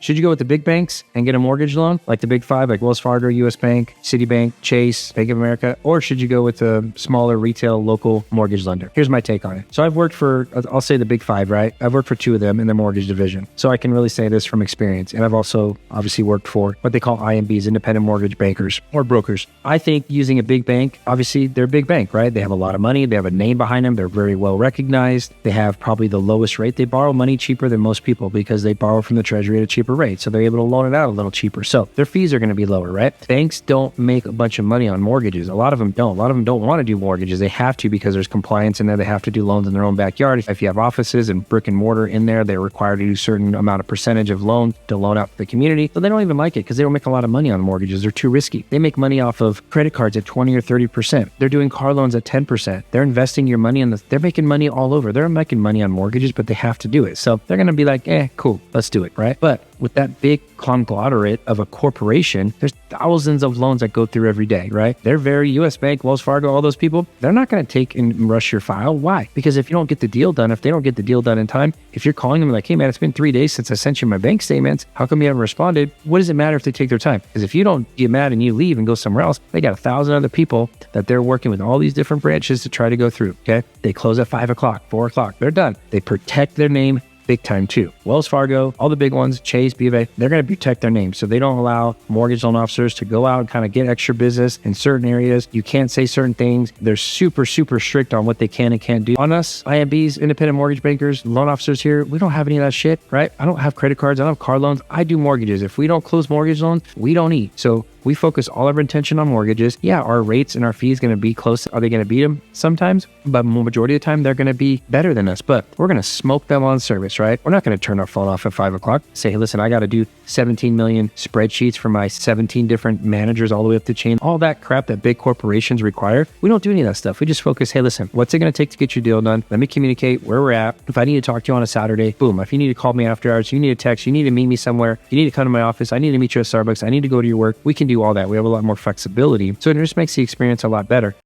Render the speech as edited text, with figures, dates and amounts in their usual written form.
Should you go with the big banks and get a mortgage loan, like the big five, like Wells Fargo, US Bank, Citibank, Chase, Bank of America, or should you go with a smaller retail local mortgage lender? Here's my take on it. So I've worked for, I'll say the big five, right? I've worked for two of them in the mortgage division. So I can really say this from experience. And I've also obviously worked for what they call IMBs, independent mortgage bankers or brokers. I think using a big bank, obviously they're a big bank, right? They have a lot of money. They have a name behind them. They're very well recognized. They have probably the lowest rate. They borrow money cheaper than most people because they borrow from the treasury at a cheaper rate. So they're able to loan it out a little cheaper. So their fees are going to be lower, right? Banks don't make a bunch of money on mortgages. A lot of them don't. A lot of them don't want to do mortgages. They have to because there's compliance in there. They have to do loans in their own backyard. If you have offices and brick and mortar in there, they're required to do a certain amount of percentage of loan to loan out to the community. So they don't even like it because they don't make a lot of money on mortgages. They're too risky. They make money off of credit cards at 20 or 30%. They're doing car loans at 10%. They're investing your money in they're making money all over. They're making money on mortgages, but they have to do it. So they're going to be like, cool, let's do it, right? But with that big conglomerate of a corporation, there's thousands of loans that go through every day, right? They're very US Bank, Wells Fargo, all those people, they're not going to take and rush your file. Why? Because if you don't get the deal done, if they don't get the deal done in time, if you're calling them like, hey man, it's been 3 days since I sent you my bank statements, how come you haven't responded? What does it matter if they take their time? Because if you don't get mad and you leave and go somewhere else, they got 1,000 other people that they're working with all these different branches to try to go through, okay? They close at 5 o'clock, 4 o'clock, they're done. They protect their name big time too. Wells Fargo, all the big ones, Chase, B of A, they're going to protect their name. So they don't allow mortgage loan officers to go out and kind of get extra business in certain areas. You can't say certain things. They're super, super strict on what they can and can't do. On us, IMBs, independent mortgage bankers, loan officers here, we don't have any of that shit, right? I don't have credit cards. I don't have car loans. I do mortgages. If we don't close mortgage loans, we don't eat. So we focus all our attention on mortgages. Yeah, our rates and our fees going to be close. Are they going to beat them? Sometimes, but majority of the time, they're going to be better than us. But we're going to smoke them on service, right? We're not going to turn our phone off at 5 o'clock. Say, hey, listen, I got to do 17 million spreadsheets for my 17 different managers all the way up the chain. All that crap that big corporations require. We don't do any of that stuff. We just focus, hey, listen, what's it going to take to get your deal done? Let me communicate where we're at. If I need to talk to you on a Saturday, boom. If you need to call me after hours, you need a text, you need to meet me somewhere, you need to come to my office, I need to meet you at Starbucks, I need to go to your work. We can do all that. We have a lot more flexibility. So it just makes the experience a lot better.